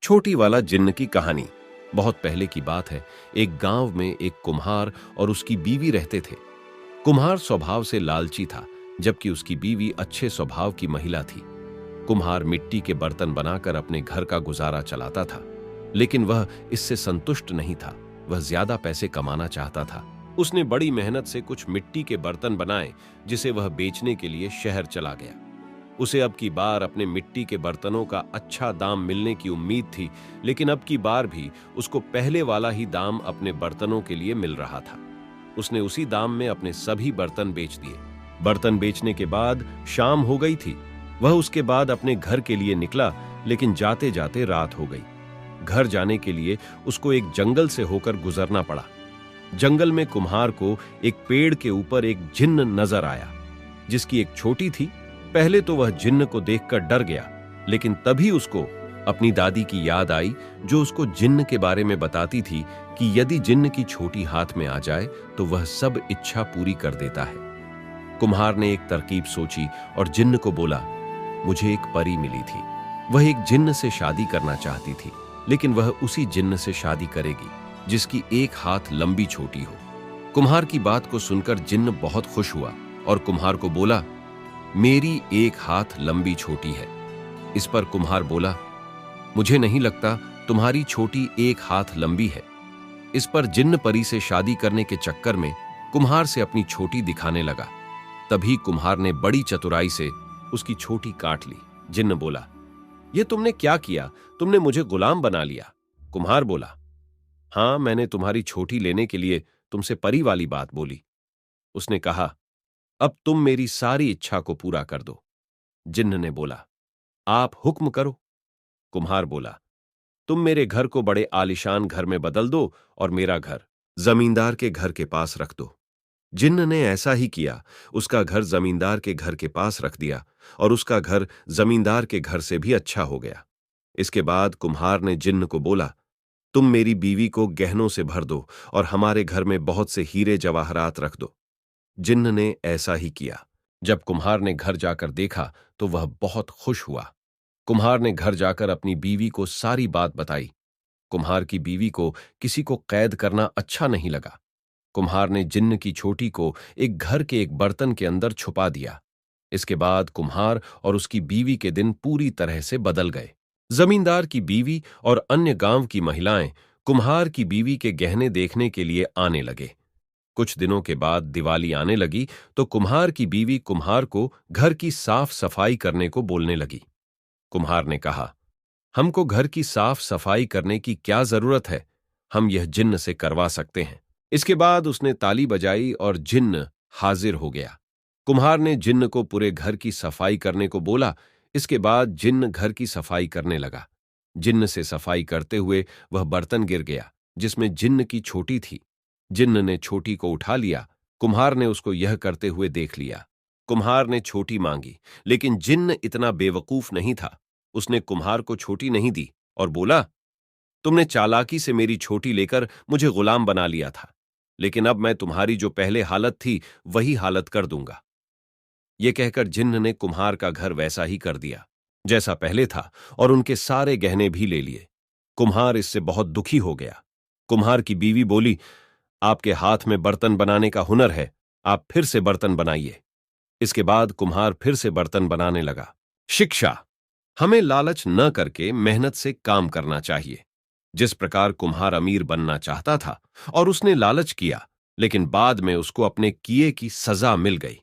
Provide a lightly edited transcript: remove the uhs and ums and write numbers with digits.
छोटी वाला जिन्न की कहानी। बहुत पहले की बात है। एक गांव में एक कुम्हार और उसकी बीवी रहते थे। कुम्हार स्वभाव से लालची था, जबकि उसकी बीवी अच्छे स्वभाव की महिला थी। कुम्हार मिट्टी के बर्तन बनाकर अपने घर का गुजारा चलाता था, लेकिन वह इससे संतुष्ट नहीं था। वह ज्यादा पैसे कमाना चाहता था। उसने बड़ी मेहनत से कुछ मिट्टी के बर्तन बनाए, जिसे वह बेचने के लिए शहर चला गया। उसे अब की बार अपने मिट्टी के बर्तनों का अच्छा दाम मिलने की उम्मीद थी, लेकिन अब की बार भी उसको पहले वाला ही दाम अपने बर्तनों के लिए मिल रहा था। उसने उसी दाम में अपने सभी बर्तन बेच दिए। बर्तन बेचने के बाद शाम हो गई थी। वह उसके बाद अपने घर के लिए निकला, लेकिन जाते जाते रात हो गई। घर जाने के लिए उसको एक जंगल से होकर गुजरना पड़ा। जंगल में कुम्हार को एक पेड़ के ऊपर एक जिन्न नजर आया, जिसकी एक छोटी थी। पहले तो वह जिन्न को देखकर डर गया, लेकिन तभी उसको अपनी दादी की याद आई, जो उसको जिन्न के बारे में बताती थी कि यदि जिन्न की छोटी हाथ में आ जाए तो वह सब इच्छा पूरी कर देता है। कुम्हार ने एक तरकीब सोची और जिन्न को बोला, मुझे एक परी मिली थी। वह एक जिन्न से शादी करना चाहती थी, लेकिन वह उसी जिन्न से शादी करेगी जिसकी एक हाथ लंबी छोटी हो। कुम्हार की बात को सुनकर जिन्न बहुत खुश हुआ और कुम्हार को बोला, मेरी एक हाथ लंबी छोटी है। इस पर कुम्हार बोला, मुझे नहीं लगता तुम्हारी छोटी एक हाथ लंबी है। इस पर जिन्न परी से शादी करने के चक्कर में कुम्हार से अपनी छोटी दिखाने लगा। तभी कुम्हार ने बड़ी चतुराई से उसकी छोटी काट ली। जिन्न बोला, ये तुमने क्या किया? तुमने मुझे गुलाम बना लिया। कुम्हार बोला, हां, मैंने तुम्हारी छोटी लेने के लिए तुमसे परी वाली बात बोली। उसने कहा, अब तुम मेरी सारी इच्छा को पूरा कर दो। जिन्न ने बोला, आप हुक्म करो। कुम्हार बोला, तुम मेरे घर को बड़े आलीशान घर में बदल दो और मेरा घर जमींदार के घर के पास रख दो। जिन्न ने ऐसा ही किया। उसका घर जमींदार के घर के पास रख दिया और उसका घर जमींदार के घर से भी अच्छा हो गया। इसके बाद कुम्हार ने जिन्न को बोला, तुम मेरी बीवी को गहनों से भर दो और हमारे घर में बहुत से हीरे जवाहरात रख दो। जिन्न ने ऐसा ही किया। जब कुम्हार ने घर जाकर देखा तो वह बहुत खुश हुआ। कुम्हार ने घर जाकर अपनी बीवी को सारी बात बताई। कुम्हार की बीवी को किसी को कैद करना अच्छा नहीं लगा। कुम्हार ने जिन्न की छोटी को एक घर के एक बर्तन के अंदर छुपा दिया। इसके बाद कुम्हार और उसकी बीवी के दिन पूरी तरह से बदल गए। जमींदार की बीवी और अन्य गांव की महिलाएं कुम्हार की बीवी के गहने देखने के लिए आने लगे। कुछ दिनों के बाद दिवाली आने लगी तो कुम्हार की बीवी कुम्हार को घर की साफ सफाई करने को बोलने लगी। कुम्हार ने कहा, हमको घर की साफ सफाई करने की क्या जरूरत है? हम यह जिन्न से करवा सकते हैं। इसके बाद उसने ताली बजाई और जिन्न हाजिर हो गया। कुम्हार ने जिन्न को पूरे घर की सफाई करने को बोला। इसके बाद जिन्न घर की सफाई करने लगा। जिन्न से सफाई करते हुए वह बर्तन गिर गया, जिसमें जिन्न की छोटी थी। जिन्न ने छोटी को उठा लिया। कुम्हार ने उसको यह करते हुए देख लिया। कुम्हार ने छोटी मांगी, लेकिन जिन्न इतना बेवकूफ नहीं था। उसने कुम्हार को छोटी नहीं दी और बोला, तुमने चालाकी से मेरी छोटी लेकर मुझे गुलाम बना लिया था, लेकिन अब मैं तुम्हारी जो पहले हालत थी वही हालत कर दूंगा। यह कहकर जिन्न ने कुम्हार का घर वैसा ही कर दिया जैसा पहले था और उनके सारे गहने भी ले लिए। कुम्हार इससे बहुत दुखी हो गया। कुम्हार की बीवी बोली, आपके हाथ में बर्तन बनाने का हुनर है, आप फिर से बर्तन बनाइए। इसके बाद कुम्हार फिर से बर्तन बनाने लगा। शिक्षा, हमें लालच न करके मेहनत से काम करना चाहिए। जिस प्रकार कुम्हार अमीर बनना चाहता था और उसने लालच किया, लेकिन बाद में उसको अपने किए की सजा मिल गई।